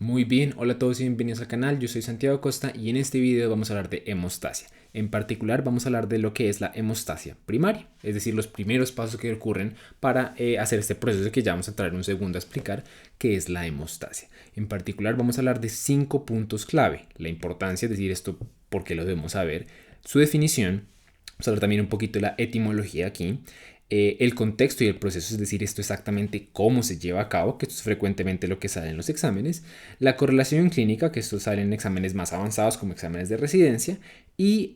Muy bien, hola a todos y bienvenidos al canal, yo soy Santiago Costa y en este video vamos a hablar de hemostasia. En particular vamos a hablar de lo que es la hemostasia primaria, es decir, los primeros pasos que ocurren para hacer este proceso que ya vamos a entrar en un segundo a explicar qué es la hemostasia. En particular vamos a hablar de 5 puntos clave, la importancia, es decir, esto por qué lo debemos saber, su definición, vamos a hablar también un poquito de la etimología aquí, el contexto y el proceso, es decir, esto exactamente cómo se lleva a cabo, que esto es frecuentemente lo que sale en los exámenes, la correlación clínica, que esto sale en exámenes más avanzados como exámenes de residencia, y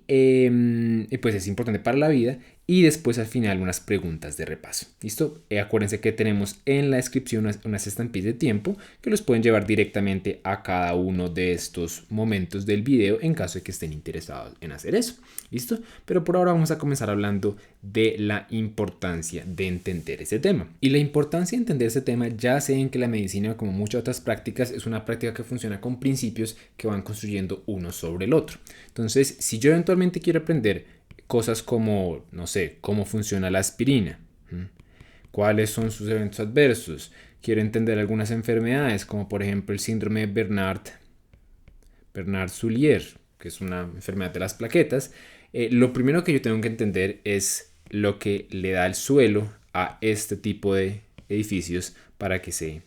pues es importante para la vida, y después al final unas preguntas de repaso. ¿Listo? Acuérdense que tenemos en la descripción unas estampillas de tiempo que los pueden llevar directamente a cada uno de estos momentos del video en caso de que estén interesados en hacer eso. ¿Listo? Pero por ahora vamos a comenzar hablando de la importancia de entender ese tema. Y la importancia de entender ese tema, ya sé en que la medicina, como muchas otras prácticas, es una práctica que funciona con principios que van construyendo uno sobre el otro. Entonces, si yo eventualmente quiero aprender cosas como, no sé, cómo funciona la aspirina, cuáles son sus eventos adversos, quiero entender algunas enfermedades, como por ejemplo el síndrome de Bernard-Soulier, que es una enfermedad de las plaquetas. Lo primero que yo tengo que entender es lo que le da el suelo a este tipo de edificios para que estén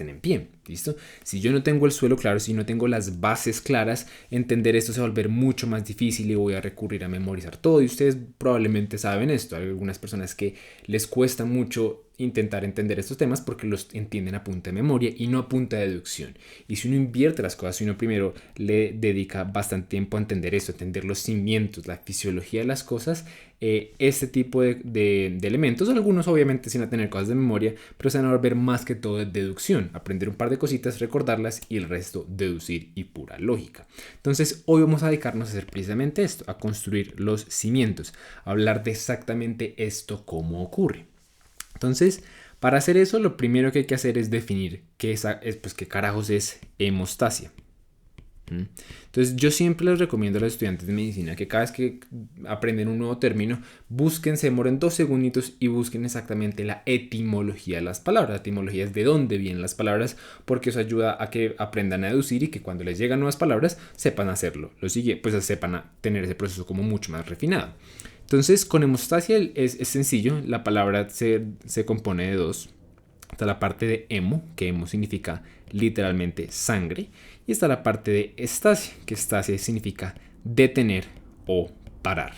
en pie, ¿listo? Si yo no tengo el suelo claro, si no tengo las bases claras, entender esto se va a volver mucho más difícil y voy a recurrir a memorizar todo. Y ustedes probablemente saben esto. Hay algunas personas que les cuesta mucho intentar entender estos temas porque los entienden a punta de memoria y no a punta de deducción. Y si uno invierte las cosas, si uno primero le dedica bastante tiempo a entender esto, a entender los cimientos, la fisiología de las cosas, este tipo de elementos, algunos obviamente sin tener cosas de memoria, pero se van a volver más que todo de deducción, aprender un par de cositas, recordarlas y el resto deducir y pura lógica. Entonces hoy vamos a dedicarnos a hacer precisamente esto, a construir los cimientos, a hablar de exactamente esto cómo ocurre. Entonces, para hacer eso, lo primero que hay que hacer es definir qué carajos es hemostasia. Entonces, yo siempre les recomiendo a los estudiantes de medicina que cada vez que aprenden un nuevo término, se demoren 2 segunditos y busquen exactamente la etimología de las palabras. La etimología es de dónde vienen las palabras, porque eso ayuda a que aprendan a deducir y que cuando les llegan nuevas palabras sepan hacerlo. Lo siguiente, pues sepan a tener ese proceso como mucho más refinado. Entonces, con hemostasia es sencillo. La palabra se compone de dos. Está la parte de hemo, que hemo significa literalmente sangre. Y está la parte de estasia, que estasia significa detener o parar.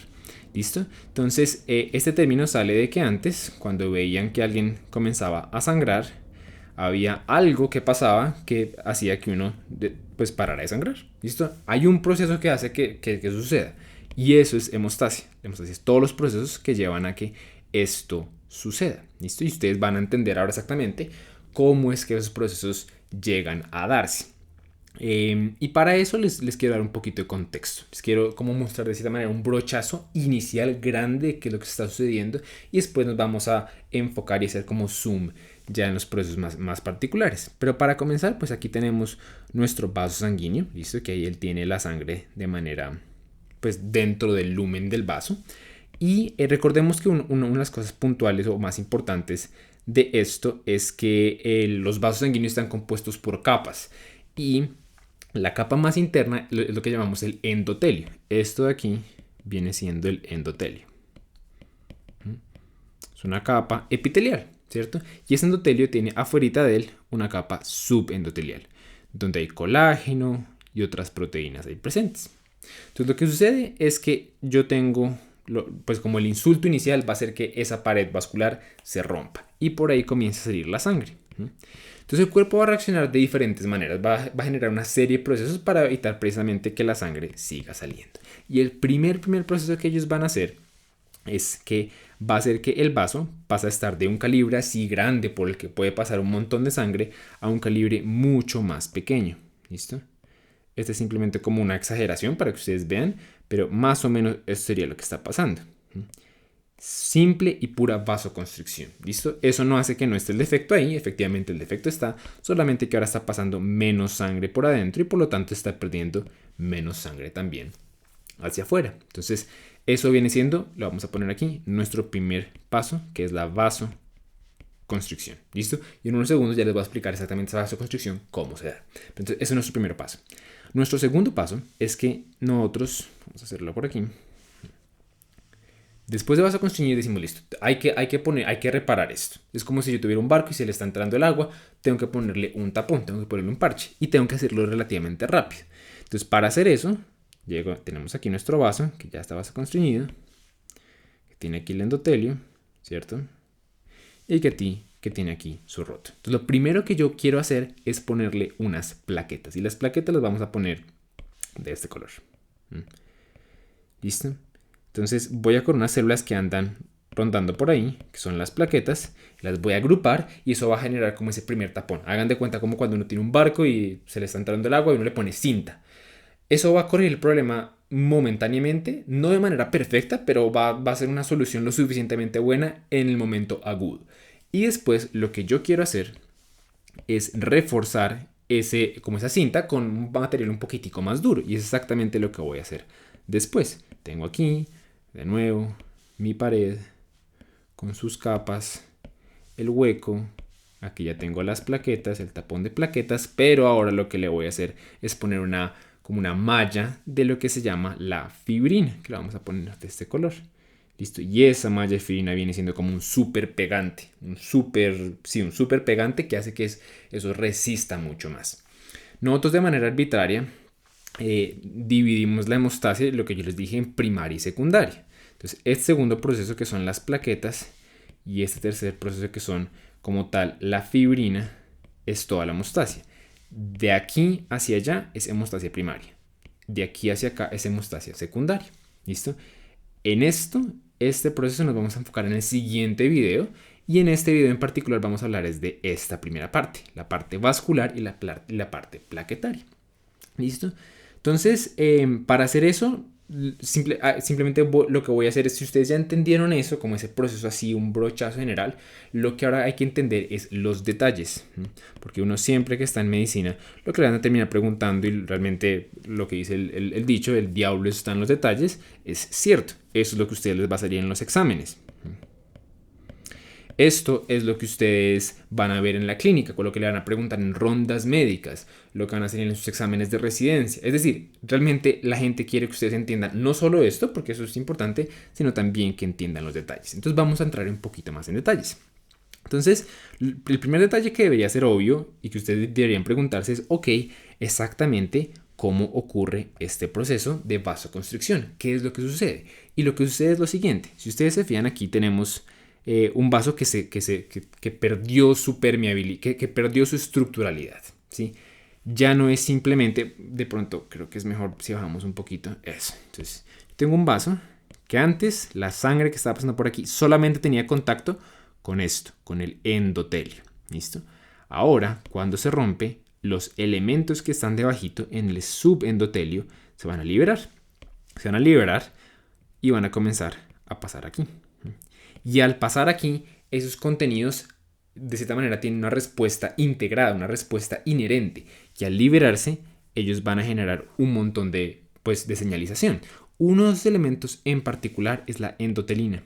¿Listo? Entonces, este término sale de que antes, cuando veían que alguien comenzaba a sangrar, había algo que pasaba que hacía que uno pues parara de sangrar. ¿Listo? Hay un proceso que hace que suceda. Y eso es hemostasia. Hemostasia es todos los procesos que llevan a que esto suceda. ¿Listo? Y ustedes van a entender ahora exactamente cómo es que esos procesos llegan a darse. Y para eso les quiero dar un poquito de contexto. Les quiero como mostrar de cierta manera un brochazo inicial grande de qué es lo que está sucediendo. Y después nos vamos a enfocar y hacer como zoom ya en los procesos más particulares. Pero para comenzar, pues aquí tenemos nuestro vaso sanguíneo. ¿Listo? Que ahí él tiene la sangre de manera pues dentro del lumen del vaso. Y recordemos que una de las cosas puntuales o más importantes de esto es que los vasos sanguíneos están compuestos por capas. Y la capa más interna es lo que llamamos el endotelio. Esto de aquí viene siendo el endotelio. Es una capa epitelial, ¿cierto? Y ese endotelio tiene afuera de él una capa subendotelial, donde hay colágeno y otras proteínas ahí presentes. Entonces lo que sucede es que yo tengo, pues como el insulto inicial va a hacer que esa pared vascular se rompa y por ahí comienza a salir la sangre. Entonces el cuerpo va a reaccionar de diferentes maneras, va a generar una serie de procesos para evitar precisamente que la sangre siga saliendo. Y el primer proceso que ellos van a hacer es que va a hacer que el vaso pase a estar de un calibre así grande por el que puede pasar un montón de sangre a un calibre mucho más pequeño. ¿Listo? Este es simplemente como una exageración para que ustedes vean, pero más o menos eso sería lo que está pasando. Simple y pura vasoconstricción. ¿Listo? Eso no hace que no esté el defecto ahí. Efectivamente el defecto está, solamente que ahora está pasando menos sangre por adentro y por lo tanto está perdiendo menos sangre también hacia afuera. Entonces eso viene siendo, lo vamos a poner aquí, nuestro primer paso, que es la vasoconstricción. vasoconstricción. ¿Listo? Y en unos segundos ya les voy a explicar exactamente esa vasoconstricción, cómo se da. Entonces, ese es nuestro primer paso. Nuestro segundo paso es que nosotros, vamos a hacerlo por aquí. Después de vasoconstricción decimos, listo, hay que reparar esto. Es como si yo tuviera un barco y se le está entrando el agua, tengo que ponerle un tapón, tengo que ponerle un parche y tengo que hacerlo relativamente rápido. Entonces, para hacer eso, tenemos aquí nuestro vaso, que ya está vasoconstriñido, que tiene aquí el endotelio, ¿cierto? Y que tiene aquí su roto. Entonces, lo primero que yo quiero hacer es ponerle unas plaquetas. Y las plaquetas las vamos a poner de este color. ¿Listo? Entonces voy a con unas células que andan rondando por ahí, que son las plaquetas, las voy a agrupar y eso va a generar como ese primer tapón. Hagan de cuenta como cuando uno tiene un barco y se le está entrando el agua y uno le pone cinta. Eso va a corregir el problema momentáneamente, no de manera perfecta, pero va a ser una solución lo suficientemente buena en el momento agudo. Y después lo que yo quiero hacer es reforzar como esa cinta con un material un poquitico más duro. Y es exactamente lo que voy a hacer después. Tengo aquí, de nuevo, mi pared con sus capas, el hueco. Aquí ya tengo las plaquetas, el tapón de plaquetas, pero ahora lo que le voy a hacer es poner como una malla de lo que se llama la fibrina, que la vamos a poner de este color. Listo, y esa malla de fibrina viene siendo como un súper pegante, un súper pegante que hace que eso resista mucho más. Nosotros de manera arbitraria dividimos la hemostasia, lo que yo les dije, en primaria y secundaria. Entonces, este segundo proceso que son las plaquetas y este tercer proceso que son como tal la fibrina es toda la hemostasia. De aquí hacia allá es hemostasia primaria. De aquí hacia acá es hemostasia secundaria. ¿Listo? Este proceso nos vamos a enfocar en el siguiente video. Y en este video en particular vamos a hablar de esta primera parte, la parte vascular y la parte plaquetaria. ¿Listo? Entonces, para hacer eso, simplemente lo que voy a hacer es, si ustedes ya entendieron eso, como ese proceso así, un brochazo general, lo que ahora hay que entender es los detalles. Porque uno siempre que está en medicina, lo que le van a terminar preguntando, y realmente lo que dice el dicho, el diablo está en los detalles, es cierto. Eso es lo que a ustedes les va a salir en los exámenes. Esto es lo que ustedes van a ver en la clínica, con lo que le van a preguntar en rondas médicas, lo que van a hacer en sus exámenes de residencia. Es decir, realmente la gente quiere que ustedes entiendan no solo esto, porque eso es importante, sino también que entiendan los detalles. Entonces vamos a entrar un poquito más en detalles. Entonces, el primer detalle que debería ser obvio y que ustedes deberían preguntarse es, ok, exactamente cómo ocurre este proceso de vasoconstricción. ¿Qué es lo que sucede? Y lo que sucede es lo siguiente. Si ustedes se fijan, aquí tenemos un vaso que perdió su permeabilidad, que perdió su estructuralidad, ¿sí? Ya no es simplemente, de pronto creo que es mejor si bajamos un poquito eso. Entonces, tengo un vaso que antes la sangre que estaba pasando por aquí solamente tenía contacto con esto, con el endotelio, ¿listo? Ahora, cuando se rompe, los elementos que están debajito en el subendotelio se van a liberar y van a comenzar a pasar aquí. Y al pasar aquí, esos contenidos de cierta manera tienen una respuesta integrada, una respuesta inherente. Y al liberarse, ellos van a generar un montón de señalización. Uno de los elementos en particular es la endotelina.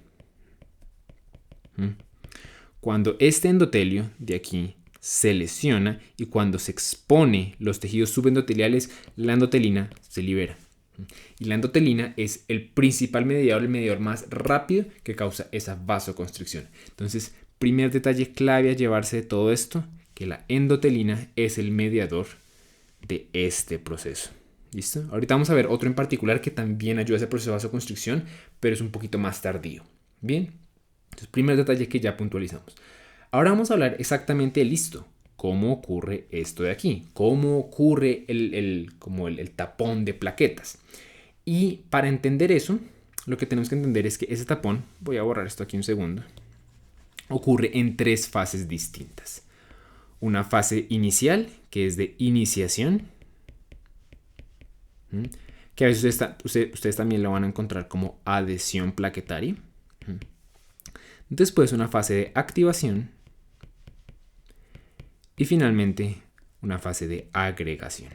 Cuando este endotelio de aquí se lesiona y cuando se expone los tejidos subendoteliales, la endotelina se libera. Y la endotelina es el principal mediador, el mediador más rápido que causa esa vasoconstricción. Entonces, primer detalle clave a llevarse de todo esto, que la endotelina es el mediador de este proceso. ¿Listo? Ahorita vamos a ver otro en particular que también ayuda a ese proceso de vasoconstricción, pero es un poquito más tardío. Bien, entonces, primer detalle que ya puntualizamos. Ahora vamos a hablar exactamente de listo. ¿Cómo ocurre esto de aquí? ¿Cómo ocurre el tapón de plaquetas? Y para entender eso, lo que tenemos que entender es que ese tapón, voy a borrar esto aquí un segundo, ocurre en 3 fases distintas. Una fase inicial, que es de iniciación, que a veces ustedes también lo van a encontrar como adhesión plaquetaria. Después una fase de activación. Y finalmente, una fase de agregación.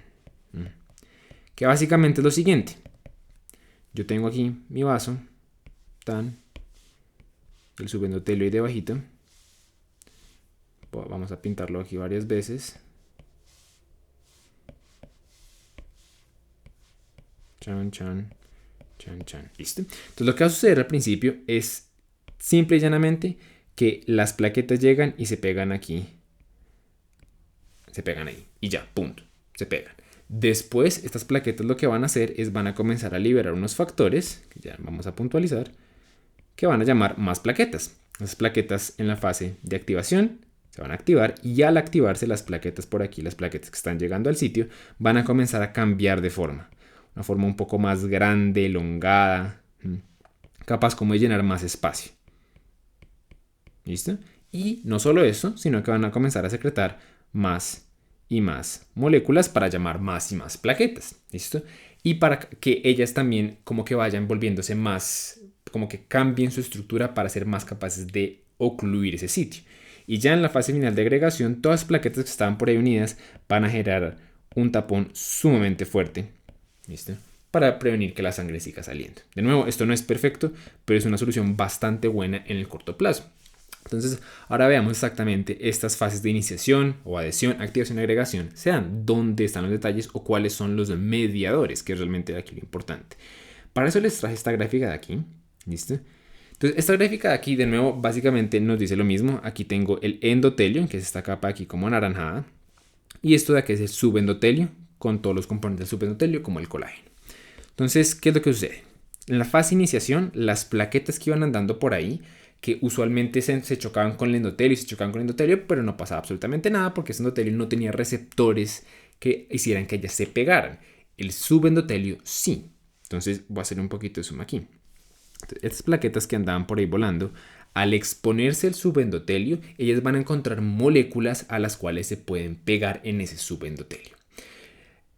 Que básicamente es lo siguiente. Yo tengo aquí mi vaso, el subendotelio y debajito. vamos a pintarlo aquí varias veces. Chan, chan, chan, chan. ¿Listo? Entonces lo que va a suceder al principio es simple y llanamente que las plaquetas llegan y se pegan aquí. Se pegan ahí. Y ya, punto. Se pegan. Después, estas plaquetas lo que van a hacer es van a comenzar a liberar unos factores, que ya vamos a puntualizar, que van a llamar más plaquetas. Las plaquetas en la fase de activación se van a activar y al activarse las plaquetas por aquí, las plaquetas que están llegando al sitio, van a comenzar a cambiar de forma. Una forma un poco más grande, elongada, capaz como de llenar más espacio. ¿Listo? Y no solo eso, sino que van a comenzar a secretar más y más moléculas para llamar más y más plaquetas. ¿Listo? Y para que ellas también como que vayan volviéndose más, como que cambien su estructura para ser más capaces de ocluir ese sitio. Y ya en la fase final de agregación, todas las plaquetas que estaban por ahí unidas van a generar un tapón sumamente fuerte. ¿Listo? Para prevenir que la sangre siga saliendo. De nuevo, esto no es perfecto, pero es una solución bastante buena en el corto plazo. Entonces, ahora veamos exactamente estas fases de iniciación o adhesión, activación y agregación. Sean dónde están los detalles o cuáles son los mediadores, que es realmente aquí lo importante. Para eso les traje esta gráfica de aquí. ¿Listo? Entonces, esta gráfica de aquí, de nuevo, básicamente nos dice lo mismo. Aquí tengo el endotelio, que es esta capa aquí como anaranjada. Y esto de aquí es el subendotelio, con todos los componentes del subendotelio, como el colágeno. Entonces, ¿qué es lo que sucede? En la fase de iniciación, las plaquetas que iban andando por ahí, que usualmente se chocaban con el endotelio y se chocaban con el endotelio, pero no pasaba absolutamente nada porque ese endotelio no tenía receptores que hicieran que ellas se pegaran. El subendotelio sí. Entonces voy a hacer un poquito de zoom aquí. Entonces, estas plaquetas que andaban por ahí volando, al exponerse el subendotelio, ellas van a encontrar moléculas a las cuales se pueden pegar en ese subendotelio.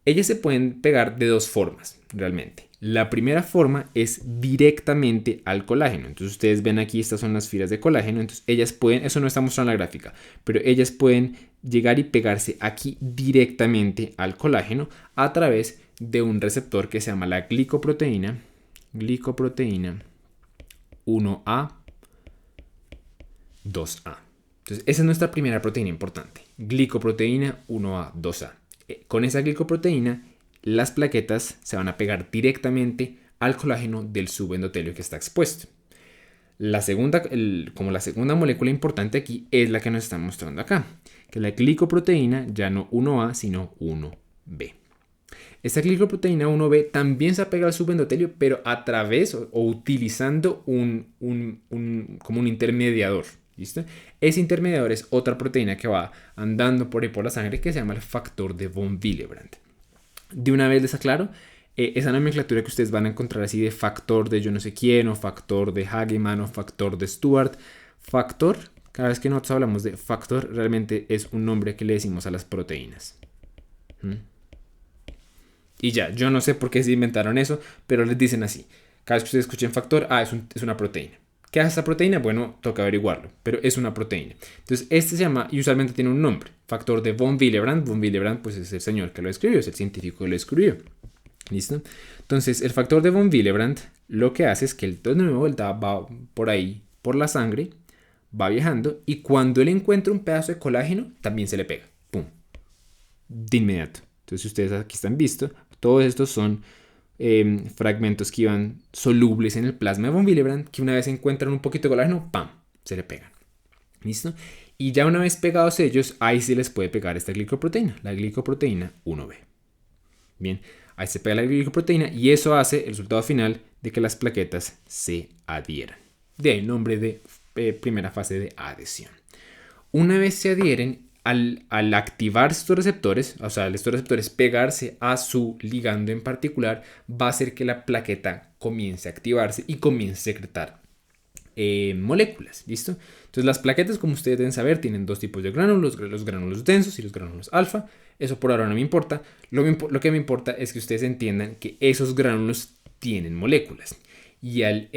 Ellas se pueden pegar de dos formas, realmente. La primera forma es directamente al colágeno. Entonces ustedes ven aquí, estas son las fibras de colágeno. Entonces ellas pueden, eso no está mostrado en la gráfica, pero ellas pueden llegar y pegarse aquí directamente al colágeno a través de un receptor que se llama la glicoproteína 1A, 2A. Entonces esa es nuestra primera proteína importante, glicoproteína 1A, 2A. Con esa glicoproteína, las plaquetas se van a pegar directamente al colágeno del subendotelio que está expuesto. La segunda molécula importante aquí es la que nos están mostrando acá, que es la glicoproteína, ya no 1A, sino 1B. Esta glicoproteína 1B también se apega al subendotelio, pero a través o utilizando como un intermediador. ¿Listo? Ese intermediador es otra proteína que va andando por ahí por la sangre que se llama el factor de von Willebrand. De una vez les aclaro, esa nomenclatura que ustedes van a encontrar así de factor de yo no sé quién, o factor de Hagemann, o factor de Stuart. Factor, cada vez que nosotros hablamos de factor, realmente es un nombre que le decimos a las proteínas. Y ya, yo no sé por qué se inventaron eso, pero les dicen así. Cada vez que ustedes escuchen factor, es una proteína. ¿Qué hace esta proteína? Bueno, toca averiguarlo, pero es una proteína. Entonces, este se llama, y usualmente tiene un nombre, factor de von Willebrand. Von Willebrand, pues es el señor que lo escribió, es el científico que lo escribió. ¿Listo? Entonces, el factor de von Willebrand lo que hace es que el de nuevo va por ahí, por la sangre, va viajando, y cuando él encuentra un pedazo de colágeno, también se le pega. ¡Pum! De inmediato. Entonces, ustedes aquí están visto, todos estos son fragmentos que iban solubles en el plasma de von Willebrand, que una vez encuentran un poquito de colágeno, ¡pam!, se le pegan. ¿Listo? Y ya una vez pegados ellos, ahí se les puede pegar esta glicoproteína, la glicoproteína 1B. Bien, ahí se pega la glicoproteína y eso hace el resultado final de que las plaquetas se adhieran. De ahí el nombre de primera fase de adhesión. Una vez se adhieren, al activar estos receptores, o sea, estos receptores pegarse a su ligando en particular, va a hacer que la plaqueta comience a activarse y comience a secretar moléculas. ¿Listo? Entonces las plaquetas, como ustedes deben saber, tienen dos tipos de gránulos, los gránulos densos y los gránulos alfa. Eso por ahora no me importa. Lo que me importa es que ustedes entiendan que esos gránulos tienen moléculas. Y al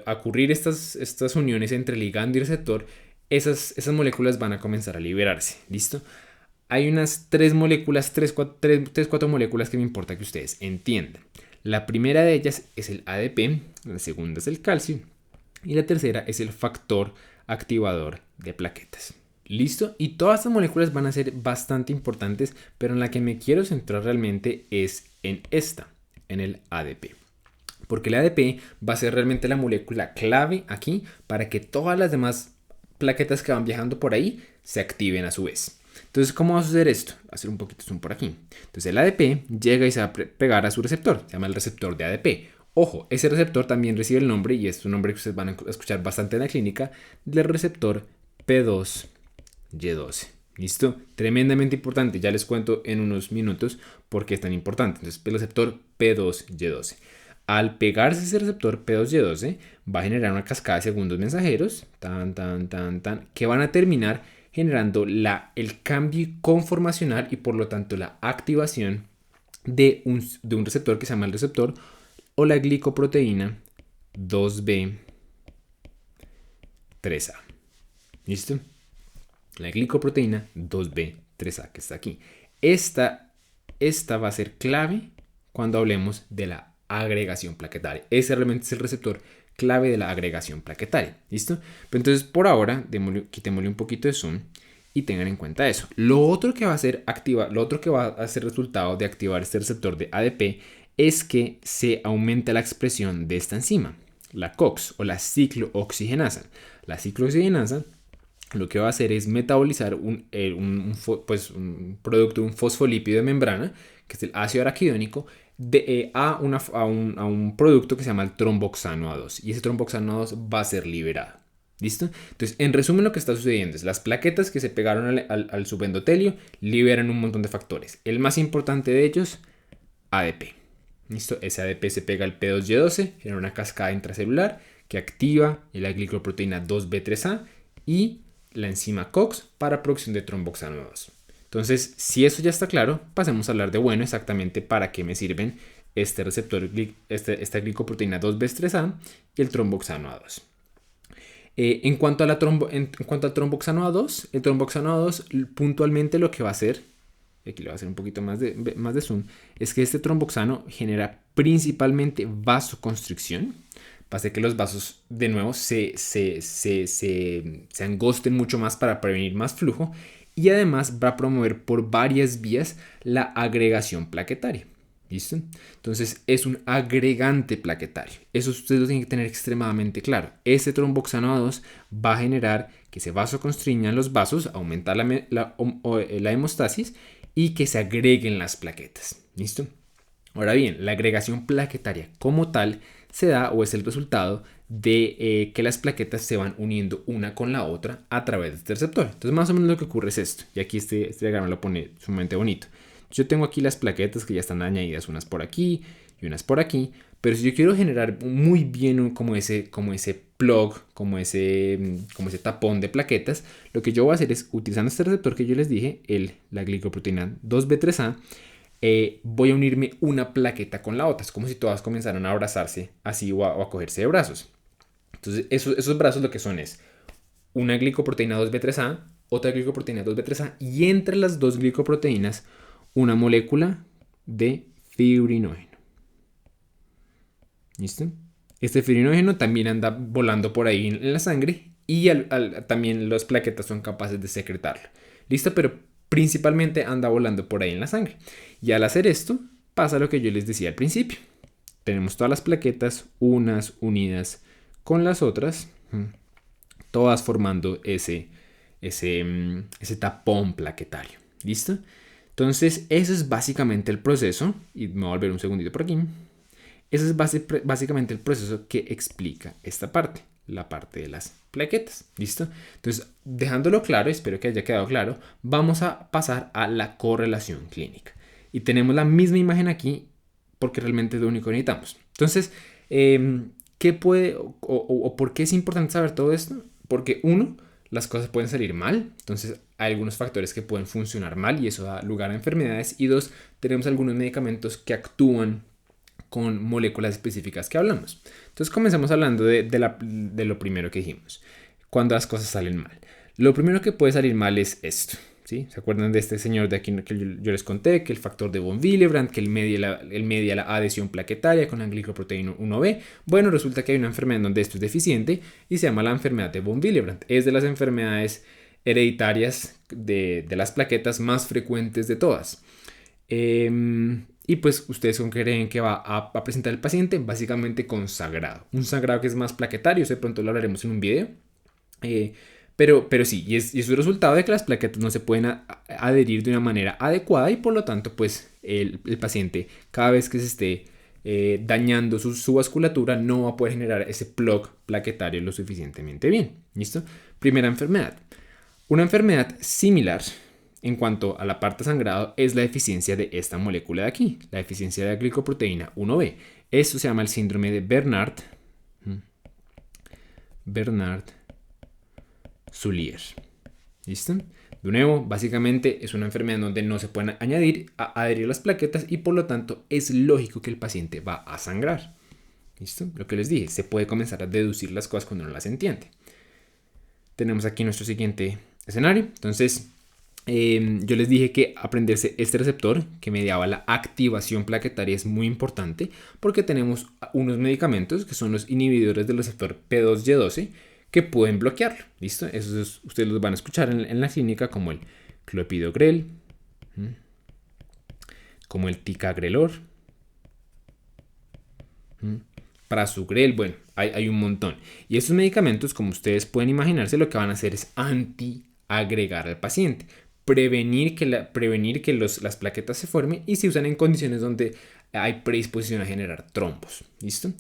ocurrir estas uniones entre ligando y receptor, esas moléculas van a comenzar a liberarse. ¿Listo? Hay unas 3 moléculas, 4 moléculas que me importa que ustedes entiendan. La primera de ellas es el ADP, la segunda es el calcio y la tercera es el factor activador de plaquetas. ¿Listo? Y todas estas moléculas van a ser bastante importantes, pero en la que me quiero centrar realmente es en esta, en el ADP. Porque el ADP va a ser realmente la molécula clave aquí para que todas las demás plaquetas que van viajando por ahí se activen a su vez. Entonces, ¿cómo va a suceder esto? Voy a hacer un poquito zoom por aquí. Entonces, el ADP llega y se va a pegar a su receptor. Se llama el receptor de ADP. Ojo, ese receptor también recibe el nombre, y es un nombre que ustedes van a escuchar bastante en la clínica, del receptor P2Y12. ¿Listo? Tremendamente importante. Ya les cuento en unos minutos por qué es tan importante. Entonces, el receptor P2Y12. Al pegarse ese receptor P2Y12, va a generar una cascada de segundos mensajeros, que van a terminar generando el cambio conformacional y por lo tanto la activación de un receptor que se llama el receptor o la glicoproteína 2B3A. ¿Listo? La glicoproteína 2B3A que está aquí. Esta va a ser clave cuando hablemos de la agregación plaquetaria. Ese realmente es el receptor clave de la agregación plaquetaria. ¿Listo? Pero entonces, por ahora, quitémosle un poquito de zoom y tengan en cuenta eso. Lo otro que va a ser resultado de activar este receptor de ADP es que se aumenta la expresión de esta enzima, la COX o la ciclooxigenasa. La ciclooxigenasa lo que va a hacer es metabolizar un producto, un fosfolípido de membrana, que es el ácido araquidónico, a un producto que se llama el tromboxano A2. Y ese tromboxano A2 va a ser liberado. ¿Listo? Entonces, en resumen, lo que está sucediendo es las plaquetas que se pegaron al subendotelio liberan un montón de factores. El más importante de ellos, ADP. ¿Listo? Ese ADP se pega al P2Y12, genera una cascada intracelular que activa la glicoproteína 2B3A y la enzima COX para producción de tromboxano 2. Entonces, si eso ya está claro, pasemos a hablar de, bueno, exactamente para qué me sirven este receptor, esta glicoproteína 2B3A y el tromboxano A2. En cuanto al tromboxano A2, el tromboxano A2 puntualmente lo que va a hacer, aquí le voy a hacer un poquito más de zoom, es que este tromboxano genera principalmente vasoconstricción. Va a hacer que los vasos de nuevo se angosten mucho más para prevenir más flujo, y además va a promover por varias vías la agregación plaquetaria. ¿Listo? Entonces es un agregante plaquetario. Eso ustedes lo tienen que tener extremadamente claro. Este tromboxano A2 va a generar que se vasoconstriñan los vasos, aumentar la hemostasis y que se agreguen las plaquetas. ¿Listo? Ahora bien, la agregación plaquetaria como tal se da o es el resultado de que las plaquetas se van uniendo una con la otra a través de este receptor. Entonces, más o menos lo que ocurre es esto. Y aquí este diagrama lo pone sumamente bonito. Yo tengo aquí las plaquetas que ya están añadidas, unas por aquí y unas por aquí. Pero si yo quiero generar muy bien como ese plug, como ese tapón de plaquetas, lo que yo voy a hacer es, utilizando este receptor que yo les dije, la glicoproteína 2B3A, voy a unirme una plaqueta con la otra. Es como si todas comenzaran a abrazarse así o a cogerse de brazos. Entonces, esos brazos lo que son es una glicoproteína 2B3A, otra glicoproteína 2B3A, y entre las dos glicoproteínas una molécula de fibrinógeno. ¿Listo? Este fibrinógeno también anda volando por ahí en la sangre y también las plaquetas son capaces de secretarlo. ¿Listo? Pero principalmente anda volando por ahí en la sangre. Y al hacer esto, pasa lo que yo les decía al principio. Tenemos todas las plaquetas unas unidas con las otras, todas formando ese tapón plaquetario. ¿Listo? Entonces, eso es básicamente el proceso. Y me voy a volver un segundito por aquí. Ese es básicamente el proceso que explica esta parte, la parte de las plaquetas. ¿Listo? Entonces, dejándolo claro, espero que haya quedado claro, vamos a pasar a la correlación clínica. Y tenemos la misma imagen aquí porque realmente es lo único que necesitamos. Entonces, ¿qué puede o por qué es importante saber todo esto? Porque uno, las cosas pueden salir mal. Entonces, hay algunos factores que pueden funcionar mal y eso da lugar a enfermedades. Y dos, tenemos algunos medicamentos que actúan con moléculas específicas que hablamos. Entonces comencemos hablando de lo primero que dijimos. Cuando las cosas salen mal. Lo primero que puede salir mal es esto. ¿Sí? ¿Se acuerdan de este señor de aquí que yo les conté? Que el factor de von Willebrand, que él media la adhesión plaquetaria con la glicoproteína 1B. Bueno, resulta que hay una enfermedad donde esto es deficiente y se llama la enfermedad de von Willebrand. Es de las enfermedades hereditarias de las plaquetas más frecuentes de todas. Y pues ustedes con qué creen que va a presentar el paciente, básicamente con sangrado. Un sangrado que es más plaquetario, eso de pronto lo hablaremos en un video. Pero sí, y es el resultado de que las plaquetas no se pueden adherir de una manera adecuada y por lo tanto pues el paciente cada vez que se esté dañando su vasculatura no va a poder generar ese plug plaquetario lo suficientemente bien. ¿Listo? Primera enfermedad. Una enfermedad similar en cuanto a la parte sangrado es la deficiencia de esta molécula de aquí, la deficiencia de la glicoproteína 1B. Esto se llama el síndrome de Bernard-Soulier. ¿Listo? De nuevo, básicamente es una enfermedad donde no se pueden adherir las plaquetas y por lo tanto es lógico que el paciente va a sangrar. ¿Listo? Lo que les dije, se puede comenzar a deducir las cosas cuando no las entiende. Tenemos aquí nuestro siguiente escenario. Entonces, yo les dije que aprenderse este receptor que mediaba la activación plaquetaria es muy importante porque tenemos unos medicamentos que son los inhibidores del receptor P2Y12 que pueden bloquearlo. ¿Listo? Esos ustedes los van a escuchar en la clínica como el clopidogrel, como el ticagrelor, prasugrel, bueno, hay un montón. Y estos medicamentos, como ustedes pueden imaginarse, lo que van a hacer es antiagregar al paciente. Prevenir que las plaquetas se formen y se usan en condiciones donde hay predisposición a generar trombos. ¿Listo?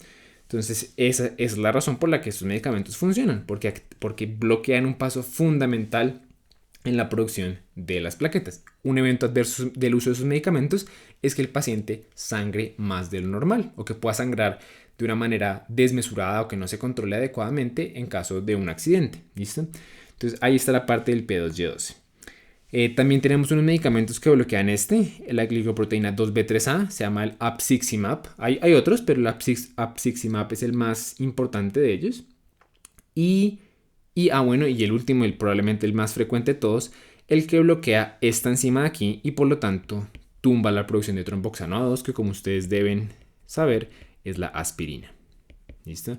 Entonces, esa es la razón por la que estos medicamentos funcionan, porque bloquean un paso fundamental en la producción de las plaquetas. Un evento adverso del uso de esos medicamentos es que el paciente sangre más de lo normal o que pueda sangrar de una manera desmesurada o que no se controle adecuadamente en caso de un accidente. ¿Listo? Entonces, ahí está la parte del P2Y12. También tenemos unos medicamentos que bloquean la glicoproteína 2B3A, se llama el apiximab. Hay otros, pero el apiximab es el más importante de ellos. Y el último, probablemente el más frecuente de todos, el que bloquea esta enzima de aquí y por lo tanto tumba la producción de tromboxano A2, que como ustedes deben saber es la aspirina. ¿Listo?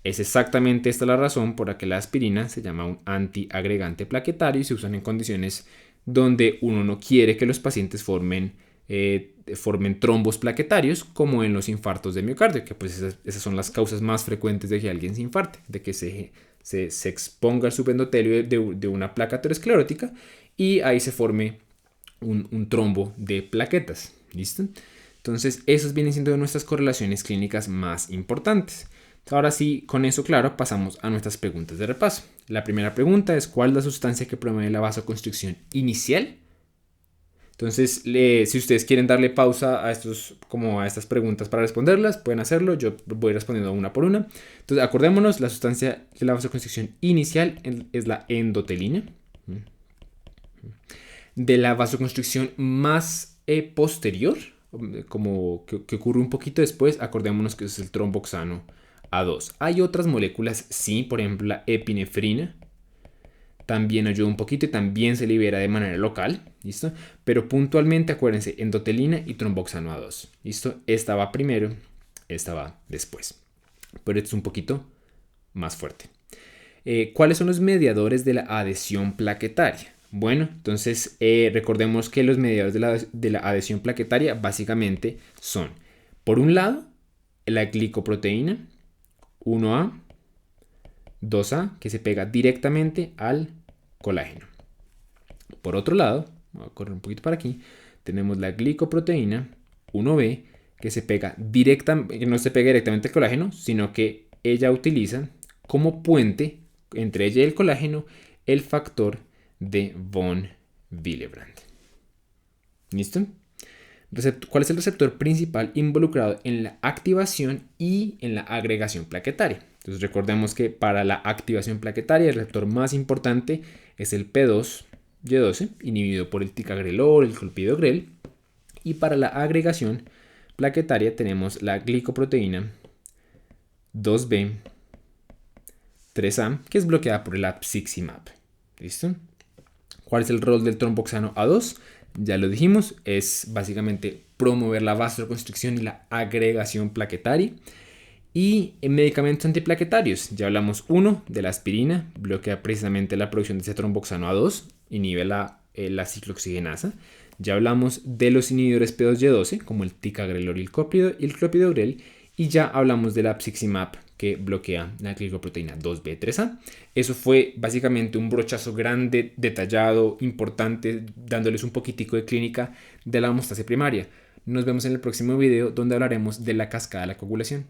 Es exactamente esta la razón por la que la aspirina se llama un antiagregante plaquetario y se usan en condiciones donde uno no quiere que los pacientes formen trombos plaquetarios, como en los infartos de miocardio, que pues esas son las causas más frecuentes de que alguien se infarte, de que se exponga el subendotelio de una placa aterosclerótica y ahí se forme un trombo de plaquetas. ¿Listo? Entonces, esas vienen siendo nuestras correlaciones clínicas más importantes. Ahora sí, con eso claro, pasamos a nuestras preguntas de repaso. La primera pregunta es: ¿cuál es la sustancia que promueve la vasoconstricción inicial? Entonces, si ustedes quieren darle pausa a estas preguntas para responderlas, pueden hacerlo. Yo voy respondiendo una por una. Entonces, acordémonos, la sustancia de la vasoconstricción inicial es la endotelina. De la vasoconstricción más posterior, como que ocurre un poquito después, acordémonos que es el tromboxano A2. Hay otras moléculas, sí, por ejemplo la epinefrina también ayuda un poquito y también se libera de manera local, ¿listo? Pero puntualmente acuérdense, endotelina y tromboxano A2, ¿listo? Esta va primero, esta va después, pero esto es un poquito más fuerte. ¿Cuáles son los mediadores de la adhesión plaquetaria? Bueno, entonces recordemos que los mediadores de la adhesión plaquetaria básicamente son, por un lado, la glicoproteína 1A, 2A, que se pega directamente al colágeno. Por otro lado, voy a correr un poquito para aquí, tenemos la glicoproteína 1B, que no se pega directamente al colágeno, sino que ella utiliza como puente entre ella y el colágeno el factor de von Willebrand. ¿Listo? ¿Cuál es el receptor principal involucrado en la activación y en la agregación plaquetaria? Entonces recordemos que para la activación plaquetaria el receptor más importante es el P2Y12, inhibido por el ticagrelor, el clopidogrel, y para la agregación plaquetaria tenemos la glicoproteína 2B, 3A, que es bloqueada por el apiximab. ¿Listo? ¿Cuál es el rol del tromboxano A2? Ya lo dijimos, es básicamente promover la vasoconstricción y la agregación plaquetaria. Y en medicamentos antiplaquetarios, ya hablamos uno de la aspirina, bloquea precisamente la producción de ese tromboxano A2, inhibe la ciclooxigenasa. Ya hablamos de los inhibidores P2Y12, como el ticagrelor y el clopidogrel. Y ya hablamos de la apiximab, que bloquea la glicoproteína 2B3A. Eso fue básicamente un brochazo grande, detallado, importante, dándoles un poquitico de clínica de la hemostasia primaria. Nos vemos en el próximo video donde hablaremos de la cascada de la coagulación.